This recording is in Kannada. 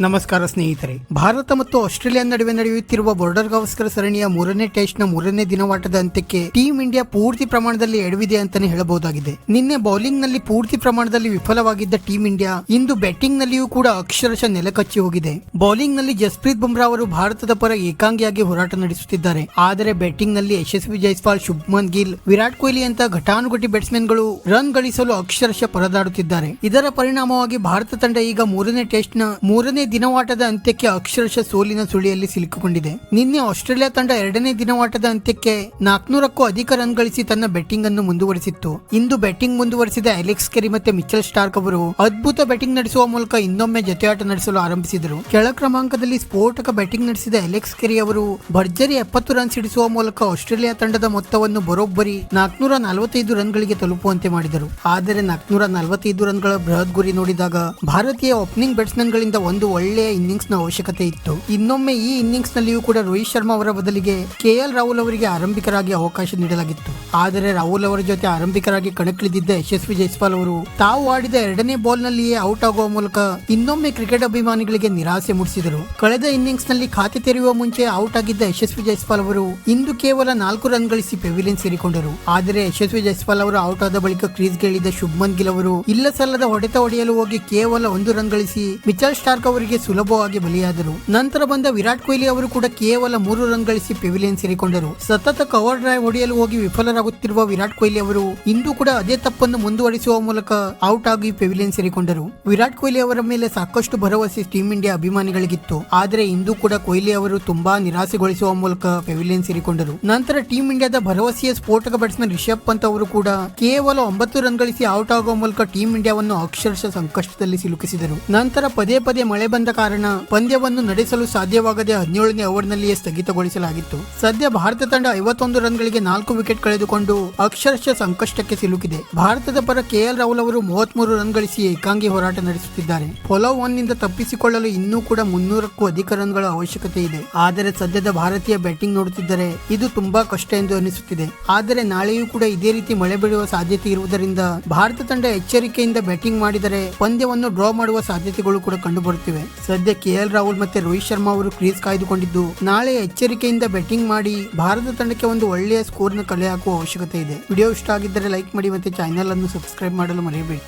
ನಮಸ್ಕಾರ ಸ್ನೇಹಿತರೆ. ಭಾರತ ಮತ್ತು ಆಸ್ಟ್ರೇಲಿಯಾ ನಡುವೆ ನಡೆಯುತ್ತಿರುವ ಬಾರ್ಡರ್ ಗವಾಸ್ಕರ್ ಸರಣಿಯ ಮೂರನೇ ಟೆಸ್ಟ್ ನ ಮೂರನೇ ದಿನವಾಟದ ಅಂತ್ಯಕ್ಕೆ ಟೀಂ ಇಂಡಿಯಾ ಪೂರ್ತಿ ಪ್ರಮಾಣದಲ್ಲಿ ಎಡವಿದೆ ಅಂತಾನೆ ಹೇಳಬಹುದಾಗಿದೆ. ನಿನ್ನೆ ಬೌಲಿಂಗ್ ನಲ್ಲಿ ಪೂರ್ತಿ ಪ್ರಮಾಣದಲ್ಲಿ ವಿಫಲವಾಗಿದ್ದ ಟೀಂ ಇಂಡಿಯಾ ಇಂದು ಬ್ಯಾಟಿಂಗ್ ನಲ್ಲಿಯೂ ಕೂಡ ಅಕ್ಷರಶಃ ನೆಲಕಚ್ಚಿ ಹೋಗಿದೆ. ಬೌಲಿಂಗ್ ನಲ್ಲಿ ಜಸ್ಪ್ರೀತ್ ಬುಮ್ರಾ ಅವರು ಭಾರತದ ಪರ ಏಕಾಂಗಿಯಾಗಿ ಹೋರಾಟ ನಡೆಸುತ್ತಿದ್ದಾರೆ. ಆದರೆ ಬ್ಯಾಟಿಂಗ್ ನಲ್ಲಿ ಯಶಸ್ವಿ ಜೈಸ್ವಾಲ್, ಶುಭ್ಮನ್ ಗಿಲ್, ವಿರಾಟ್ ಕೊಹ್ಲಿ ಅಂತ ಘಟಾನುಘಟಿ ಬ್ಯಾಟ್ಸ್ಮನ್ ಗಳು ರನ್ ಗಳಿಸಲು ಅಕ್ಷರಶಃ ಪರದಾಡುತ್ತಿದ್ದಾರೆ. ಇದರ ಪರಿಣಾಮವಾಗಿ ಭಾರತ ತಂಡ ಈಗ ಮೂರನೇ ಟೆಸ್ಟ್ ನ ಮೂರನೇ ದಿನವಾಟದ ಅಂತ್ಯಕ್ಕೆ ಅಕ್ಷರಶಃ ಸೋಲಿನ ಸುಳಿಯಲ್ಲಿ ಸಿಲುಕಿಕೊಂಡಿದೆ. ನಿನ್ನೆ ಆಸ್ಟ್ರೇಲಿಯಾ ತಂಡ ಎರಡನೇ ದಿನವಾಟದ ಅಂತ್ಯಕ್ಕೆ 400ಕ್ಕೂ ಅಧಿಕ ರನ್ ಗಳಿಸಿ ತನ್ನ ಬ್ಯಾಟಿಂಗ್ ಅನ್ನು ಮುಂದುವರಿಸಿತ್ತು. ಇಂದು ಬ್ಯಾಟಿಂಗ್ ಮುಂದುವರಿಸಿದ ಅಲೆಕ್ಸ್ ಕೆರಿ ಮತ್ತೆ ಮಿಚೆಲ್ ಸ್ಟಾರ್ಕ್ ಅವರು ಅದ್ಭುತ ಬ್ಯಾಟಿಂಗ್ ನಡೆಸುವ ಮೂಲಕ ಇನ್ನೊಮ್ಮೆ ಜತೆಯಾಟ ನಡೆಸಲು ಆರಂಭಿಸಿದರು. ಕೆಳ ಕ್ರಮಾಂಕದಲ್ಲಿ ಸ್ಫೋಟಕ ಬ್ಯಾಟಿಂಗ್ ನಡೆಸಿದ ಅಲೆಕ್ಸ್ ಕೆರಿ ಅವರು ಭರ್ಜರಿ 70 ರನ್ ಸಿಡಿಸುವ ಮೂಲಕ ಆಸ್ಟ್ರೇಲಿಯಾ ತಂಡದ ಮೊತ್ತವನ್ನು ಬರೋಬ್ಬರಿ 445 ರನ್ಗಳಿಗೆ ತಲುಪುವಂತೆ ಮಾಡಿದರು. ಆದರೆ 445 ರನ್ಗಳ ಬೃಹತ್ ಗುರಿ ನೋಡಿದಾಗ ಭಾರತೀಯ ಓಪನಿಂಗ್ ಬ್ಯಾಟ್ಸ್ಮನ್ ಗಳಿಂದ ಒಂದು ಒಳ್ಳೆಯ ಇನ್ನಿಂಗ್ಸ್ ನ ಅವಶ್ಯಕತೆ ಇತ್ತು. ಇನ್ನೊಮ್ಮೆ ಈ ಇನ್ನಿಂಗ್ಸ್ ನಲ್ಲಿಯೂ ಕೂಡ ರೋಹಿತ್ ಶರ್ಮಾ ಅವರ ಬದಲಿಗೆ ಕೆಎಲ್ ರಾಹುಲ್ ಅವರಿಗೆ ಆರಂಭಿಕರಾಗಿ ಅವಕಾಶ ನೀಡಲಾಗಿತ್ತು. ಆದರೆ ರಾಹುಲ್ ಅವರ ಜೊತೆ ಆರಂಭಿಕರಾಗಿ ಕಣಕ್ಕಿಳಿದಿದ್ದ ಯಶಸ್ವಿ ಜೈಸ್ವಾಲ್ ಅವರು ತಾವು ಆಡಿದ ಎರಡನೇ ಬಾಲ್ ನಲ್ಲಿಯೇ ಔಟ್ ಆಗುವ ಮೂಲಕ ಇನ್ನೊಮ್ಮೆ ಕ್ರಿಕೆಟ್ ಅಭಿಮಾನಿಗಳಿಗೆ ನಿರಾಸೆ ಮೂಡಿಸಿದರು. ಕಳೆದ ಇನ್ನಿಂಗ್ಸ್ ನಲ್ಲಿ ಖಾತೆ ತೆರೆಯುವ ಮುಂಚೆ ಔಟ್ ಆಗಿದ್ದ ಯಶಸ್ವಿ ಜೈಸ್ವಾಲ್ ಅವರು ಇಂದು ಕೇವಲ 4 ರನ್ ಗಳಿಸಿ ಪೆವಿಲಿಯನ್ ಸೇರಿಕೊಂಡರು. ಆದರೆ ಯಶಸ್ವಿ ಜೈಸ್ವಾಲ್ ಅವರು ಔಟ್ ಆದ ಬಳಿಕ ಕ್ರೀಸ್ಗೆ ಇಳಿದ ಶುಭ್ಮನ್ ಗಿಲ್ ಅವರು ಇಲ್ಲ ಸಲ್ಲದ ಹೊಡೆತ ಹೊಡೆಯಲು ಹೋಗಿ ಕೇವಲ 1 ರನ್ ಗಳಿಸಿ ಮಿಚೆಲ್ ಸ್ಟಾರ್ಕ್ ಅವರಿಗೆ ಸುಲಭವಾಗಿ ಬಲಿಯಾದರು. ನಂತರ ಬಂದ ವಿರಾಟ್ ಕೊಹ್ಲಿ ಅವರು ಕೂಡ ಕೇವಲ 3 ರನ್ ಗಳಿಸಿ ಪೆವಿಲಿಯನ್ ಸೇರಿಕೊಂಡರು. ಸತತ ಕವರ್ ಡ್ರೈವ್ ಹೊಡೆಯಲು ಹೋಗಿ ವಿಫಲರಾಗುತ್ತಿರುವ ವಿರಾಟ್ ಕೊಹ್ಲಿ ಅವರು ಇಂದು ಕೂಡ ಅದೇ ತಪ್ಪನ್ನು ಮುಂದುವರಿಸುವ ಮೂಲಕ ಔಟ್ ಆಗಿ ಪೆವಿಲಿಯನ್ ಸೇರಿಕೊಂಡರು. ವಿರಾಟ್ ಕೊಹ್ಲಿ ಅವರ ಮೇಲೆ ಸಾಕಷ್ಟು ಭರವಸೆ ಟೀಂ ಇಂಡಿಯಾ ಅಭಿಮಾನಿಗಳಿಗಿತ್ತು. ಆದರೆ ಇಂದು ಕೂಡ ಕೊಹ್ಲಿ ಅವರು ತುಂಬಾ ನಿರಾಸೆಗೊಳಿಸುವ ಮೂಲಕ ಪೆವಿಲಿಯನ್ ಸೇರಿಕೊಂಡರು. ನಂತರ ಟೀಂ ಇಂಡಿಯಾದ ಭರವಸೆಯ ಸ್ಫೋಟಕ ಬ್ಯಾಟ್ಸ್ಮನ್ ರಿಷಬ್ ಪಂತ್ ಅವರು ಕೂಡ ಕೇವಲ 9 ರನ್ ಗಳಿಸಿ ಔಟ್ ಆಗುವ ಮೂಲಕ ಟೀಂ ಇಂಡಿಯಾವನ್ನು ಅಕ್ಷರಶಃ ಸಂಕಷ್ಟದಲ್ಲಿ ಸಿಲುಕಿಸಿದರು. ನಂತರ ಪದೇ ಪದೇ ಮಳೆ ಬಂದ ಕಾರಣ ಪಂದ್ಯವನ್ನು ನಡೆಸಲು ಸಾಧ್ಯವಾಗದೆ 17ನೇ ಓವರ್ನಲ್ಲಿಯೇ ಸ್ಥಗಿತಗೊಳಿಸಲಾಗಿತ್ತು. ಸದ್ಯ ಭಾರತ ತಂಡ 51 ರನ್ಗಳಿಗೆ 4 ವಿಕೆಟ್ ಕಳೆದುಕೊಂಡು ಅಕ್ಷರಶಃ ಸಂಕಷ್ಟಕ್ಕೆ ಸಿಲುಕಿದೆ. ಭಾರತದ ಪರ ಕೆಎಲ್ ರಾಹುಲ್ ಅವರು 33 ರನ್ ಗಳಿಸಿ ಏಕಾಂಗಿ ಹೋರಾಟ ನಡೆಸುತ್ತಿದ್ದಾರೆ. ಫಾಲೋ ಒನ್ ನಿಂದ ತಪ್ಪಿಸಿಕೊಳ್ಳಲು ಇನ್ನೂ ಕೂಡ 300ಕ್ಕೂ ಅಧಿಕ ರನ್ಗಳ ಅವಶ್ಯಕತೆ ಇದೆ. ಆದರೆ ಸದ್ಯದ ಭಾರತೀಯ ಬ್ಯಾಟಿಂಗ್ ನೋಡುತ್ತಿದ್ದರೆ ಇದು ತುಂಬಾ ಕಷ್ಟ ಎಂದು ಅನಿಸುತ್ತಿದೆ. ಆದರೆ ನಾಳೆಯೂ ಕೂಡ ಇದೇ ರೀತಿ ಮಳೆ ಬೀಳುವ ಸಾಧ್ಯತೆ ಇರುವುದರಿಂದ ಭಾರತ ತಂಡ ಎಚ್ಚರಿಕೆಯಿಂದ ಬ್ಯಾಟಿಂಗ್ ಮಾಡಿದರೆ ಪಂದ್ಯವನ್ನು ಡ್ರಾ ಮಾಡುವ ಸಾಧ್ಯತೆಗಳು ಕೂಡ ಕಂಡುಬರುತ್ತಿವೆ. ಸದ್ಯ ಕೆಎಲ್ ರಾಹುಲ್ ಮತ್ತೆ ರೋಹಿತ್ ಶರ್ಮಾ ಅವರು ಕ್ರೀಸ್ ಕಾಯ್ದುಕೊಂಡಿದ್ದು ನಾಳೆ ಎಚ್ಚರಿಕೆಯಿಂದ ಬ್ಯಾಟಿಂಗ್ ಮಾಡಿ ಭಾರತ ತಂಡಕ್ಕೆ ಒಂದು ಒಳ್ಳೆಯ ಸ್ಕೋರ್ ನ ಕಲೆ ಹಾಕುವ ಅವಶ್ಯಕತೆ ಇದೆ. ವಿಡಿಯೋ ಇಷ್ಟ ಆಗಿದ್ದರೆ ಲೈಕ್ ಮಾಡಿ ಮತ್ತೆ ಚಾನೆಲ್ ಅನ್ನು ಸಬ್ಸ್ಕ್ರೈಬ್ ಮಾಡಲು ಮರೆಯಬೇಡಿ.